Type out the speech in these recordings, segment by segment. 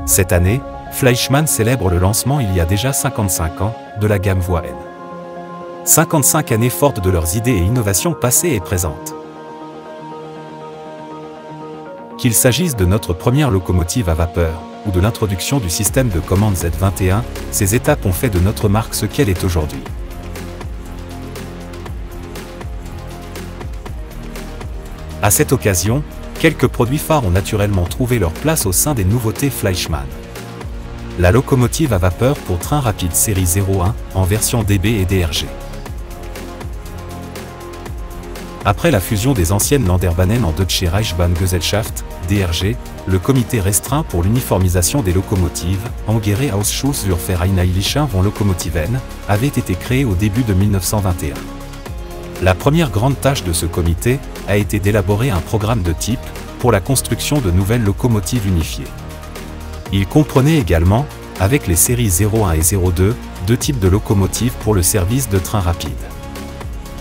Cette année, Fleischmann célèbre le lancement il y a déjà 55 ans, de la gamme Voie N. 55 années fortes de leurs idées et innovations passées et présentes. Qu'il s'agisse de notre première locomotive à vapeur, ou de l'introduction du système de commande Z21, ces étapes ont fait de notre marque ce qu'elle est aujourd'hui. À cette occasion, quelques produits phares ont naturellement trouvé leur place au sein des nouveautés Fleischmann. La locomotive à vapeur pour train rapide série 01 en version DB et DRG. Après la fusion des anciennes Landerbahnen en Deutsche Reichsbahn-Gesellschaft, DRG, le comité restreint pour l'uniformisation des locomotives, Engere Ausschuss zur Vereinheitlichung von Lokomotiven, avait été créé au début de 1921. La première grande tâche de ce comité a été d'élaborer un programme de type pour la construction de nouvelles locomotives unifiées. Il comprenait également, avec les séries 01 et 02, deux types de locomotives pour le service de train rapide.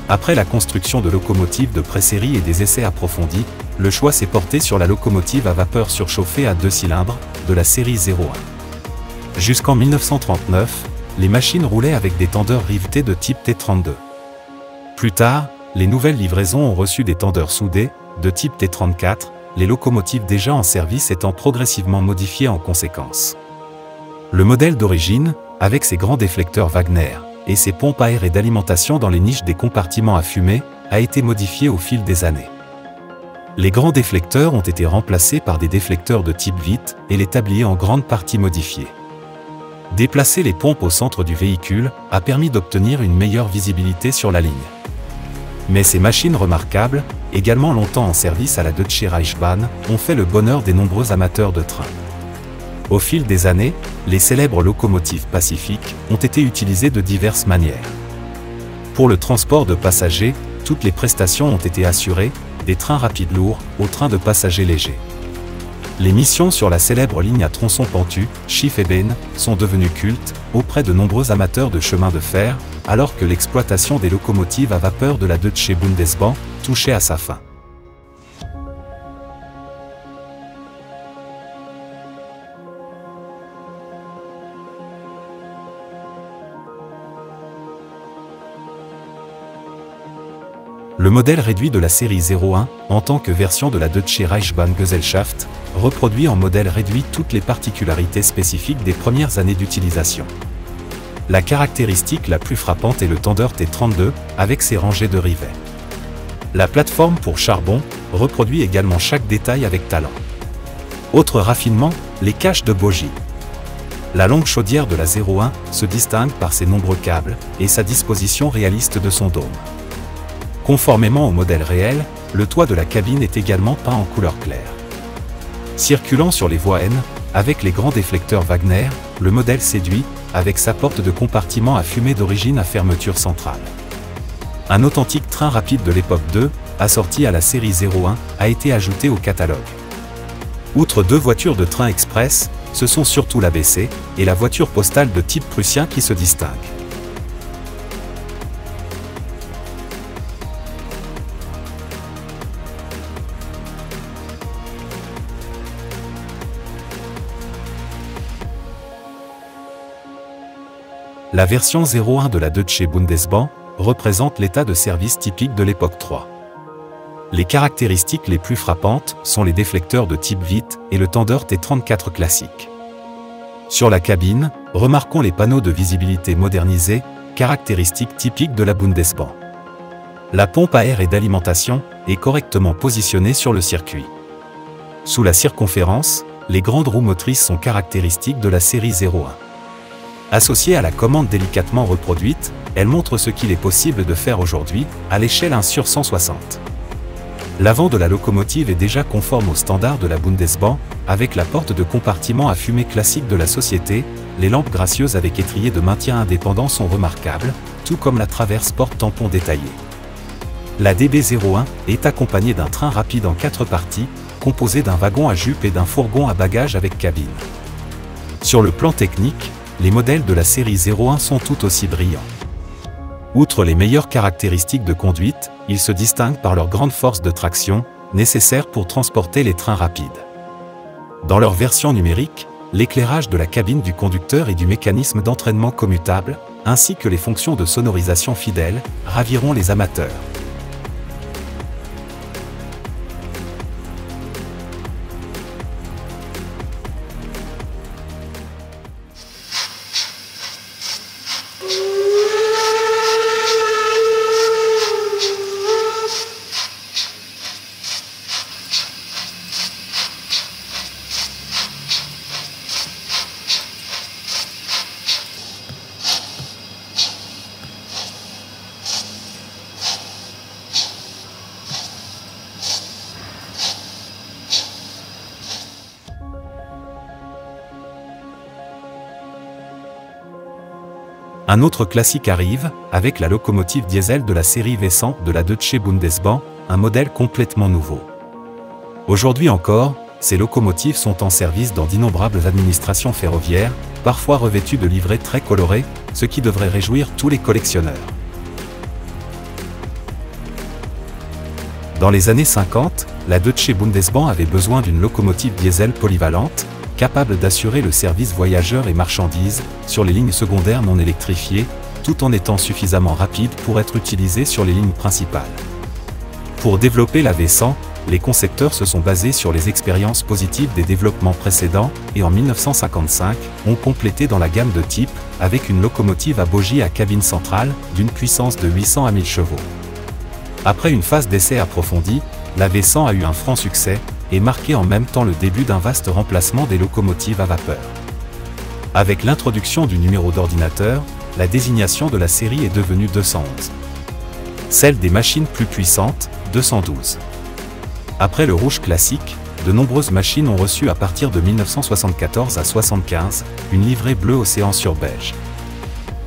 Après la construction de locomotives de pré-série et des essais approfondis, le choix s'est porté sur la locomotive à vapeur surchauffée à 2 cylindres, de la série 01. Jusqu'en 1939, les machines roulaient avec des tendeurs rivetés de type T32. Plus tard, les nouvelles livraisons ont reçu des tendeurs soudés, de type T34, les locomotives déjà en service étant progressivement modifiées en conséquence. Le modèle d'origine, avec ses grands déflecteurs Wagner, et ses pompes à air et d'alimentation dans les niches des compartiments à fumée, a été modifié au fil des années. Les grands déflecteurs ont été remplacés par des déflecteurs de type Witt et les tabliers en grande partie modifiés. Déplacer les pompes au centre du véhicule a permis d'obtenir une meilleure visibilité sur la ligne. Mais ces machines remarquables, également longtemps en service à la Deutsche Reichsbahn, ont fait le bonheur des nombreux amateurs de train. Au fil des années, les célèbres locomotives Pacific ont été utilisées de diverses manières. Pour le transport de passagers, toutes les prestations ont été assurées, des trains rapides lourds aux trains de passagers légers. Les missions sur la célèbre ligne à tronçon pentu, Schiefeben, sont devenues cultes auprès de nombreux amateurs de chemin de fer, alors que l'exploitation des locomotives à vapeur de la Deutsche Bundesbahn touchait à sa fin. Le modèle réduit de la série 01, en tant que version de la Deutsche Reichsbahn-Gesellschaft, reproduit en modèle réduit toutes les particularités spécifiques des premières années d'utilisation. La caractéristique la plus frappante est le tendeur T32, avec ses rangées de rivets. La plateforme pour charbon reproduit également chaque détail avec talent. Autre raffinement, les caches de bogies. La longue chaudière de la 01 se distingue par ses nombreux câbles et sa disposition réaliste de son dôme. Conformément au modèle réel, le toit de la cabine est également peint en couleur claire. Circulant sur les voies N, avec les grands déflecteurs Wagner, le modèle séduit, avec sa porte de compartiment à fumée d'origine à fermeture centrale. Un authentique train rapide de l'époque 2, assorti à la série 01, a été ajouté au catalogue. Outre deux voitures de train express, ce sont surtout l'ABC et la voiture postale de type prussien qui se distinguent. La version 01 de la Deutsche Bundesbahn représente l'état de service typique de l'époque 3. Les caractéristiques les plus frappantes sont les déflecteurs de type Witt et le tendeur T34 classique. Sur la cabine, remarquons les panneaux de visibilité modernisés, caractéristiques typiques de la Bundesbahn. La pompe à air et d'alimentation est correctement positionnée sur le circuit. Sous la circonférence, les grandes roues motrices sont caractéristiques de la série 01. Associée à la commande délicatement reproduite, elle montre ce qu'il est possible de faire aujourd'hui, à l'échelle 1/160. L'avant de la locomotive est déjà conforme aux standards de la Bundesbahn, avec la porte de compartiment à fumée classique de la société, les lampes gracieuses avec étrier de maintien indépendant sont remarquables, tout comme la traverse porte-tampon détaillée. La DB01 est accompagnée d'un train rapide en 4 parties, composé d'un wagon à jupe et d'un fourgon à bagages avec cabine. Sur le plan technique, les modèles de la série 01 sont tout aussi brillants. Outre les meilleures caractéristiques de conduite, ils se distinguent par leur grande force de traction, nécessaire pour transporter les trains rapides. Dans leur version numérique, l'éclairage de la cabine du conducteur et du mécanisme d'entraînement commutable, ainsi que les fonctions de sonorisation fidèles, raviront les amateurs. Un autre classique arrive, avec la locomotive diesel de la série V100 de la Deutsche Bundesbahn, un modèle complètement nouveau. Aujourd'hui encore, ces locomotives sont en service dans d'innombrables administrations ferroviaires, parfois revêtues de livrets très colorés, ce qui devrait réjouir tous les collectionneurs. Dans les années 50, la Deutsche Bundesbahn avait besoin d'une locomotive diesel polyvalente, capable d'assurer le service voyageurs et marchandises sur les lignes secondaires non électrifiées, tout en étant suffisamment rapide pour être utilisée sur les lignes principales. Pour développer la V100, les concepteurs se sont basés sur les expériences positives des développements précédents et en 1955, ont complété dans la gamme de type avec une locomotive à bogie à cabine centrale d'une puissance de 800 à 1000 chevaux. Après une phase d'essai approfondie, la V100 a eu un franc succès, et marqué en même temps le début d'un vaste remplacement des locomotives à vapeur. Avec l'introduction du numéro d'ordinateur, la désignation de la série est devenue 211. Celle des machines plus puissantes, 212. Après le rouge classique, de nombreuses machines ont reçu à partir de 1974 à 1975, une livrée bleu océan sur beige.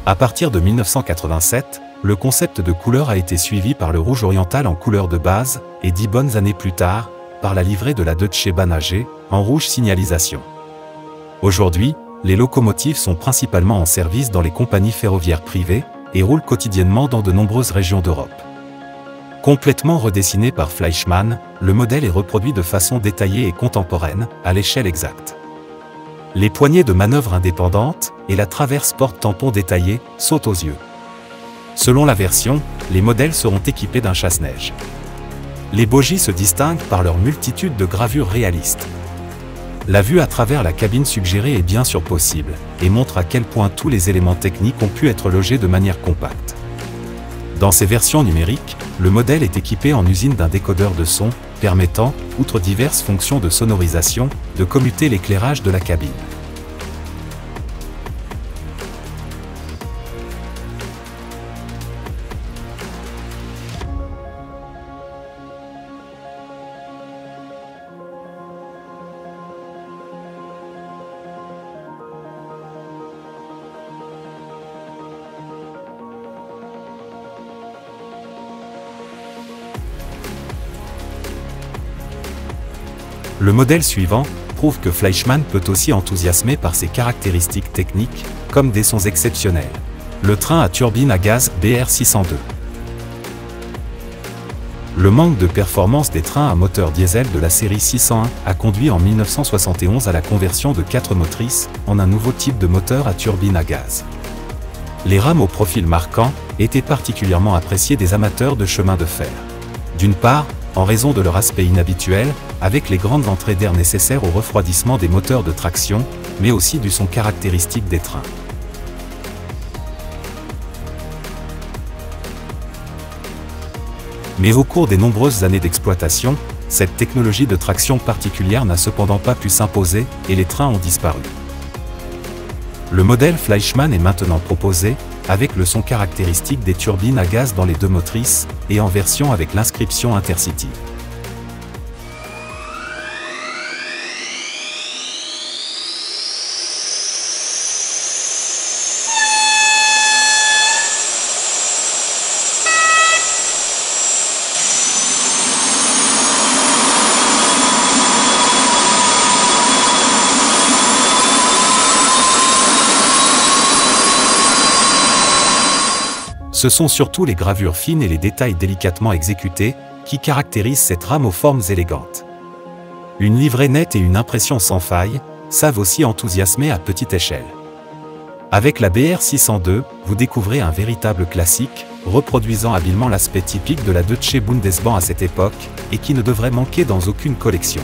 À partir de 1987, le concept de couleur a été suivi par le rouge oriental en couleur de base, et 10 bonnes années plus tard, par la livrée de la Deutsche Bahn AG, en rouge signalisation. Aujourd'hui, les locomotives sont principalement en service dans les compagnies ferroviaires privées, et roulent quotidiennement dans de nombreuses régions d'Europe. Complètement redessiné par Fleischmann, le modèle est reproduit de façon détaillée et contemporaine, à l'échelle exacte. Les poignées de manœuvre indépendantes, et la traverse porte-tampon détaillée, sautent aux yeux. Selon la version, les modèles seront équipés d'un chasse-neige. Les bogies se distinguent par leur multitude de gravures réalistes. La vue à travers la cabine suggérée est bien sûr possible, et montre à quel point tous les éléments techniques ont pu être logés de manière compacte. Dans ces versions numériques, le modèle est équipé en usine d'un décodeur de son, permettant, outre diverses fonctions de sonorisation, de commuter l'éclairage de la cabine. Le modèle suivant prouve que Fleischmann peut aussi enthousiasmer par ses caractéristiques techniques, comme des sons exceptionnels. Le train à turbine à gaz BR602. Le manque de performance des trains à moteur diesel de la série 601 a conduit en 1971 à la conversion de 4 motrices en un nouveau type de moteur à turbine à gaz. Les rames au profil marquant étaient particulièrement appréciées des amateurs de chemin de fer. D'une part, en raison de leur aspect inhabituel, avec les grandes entrées d'air nécessaires au refroidissement des moteurs de traction, mais aussi du son caractéristique des trains. Mais au cours des nombreuses années d'exploitation, cette technologie de traction particulière n'a cependant pas pu s'imposer et les trains ont disparu. Le modèle Fleischmann est maintenant proposé, avec le son caractéristique des turbines à gaz dans les deux motrices, et en version avec l'inscription Intercity. Ce sont surtout les gravures fines et les détails délicatement exécutés qui caractérisent cette rame aux formes élégantes. Une livrée nette et une impression sans faille, savent aussi enthousiasmer à petite échelle. Avec la BR602, vous découvrez un véritable classique, reproduisant habilement l'aspect typique de la Deutsche Bundesbahn à cette époque, et qui ne devrait manquer dans aucune collection.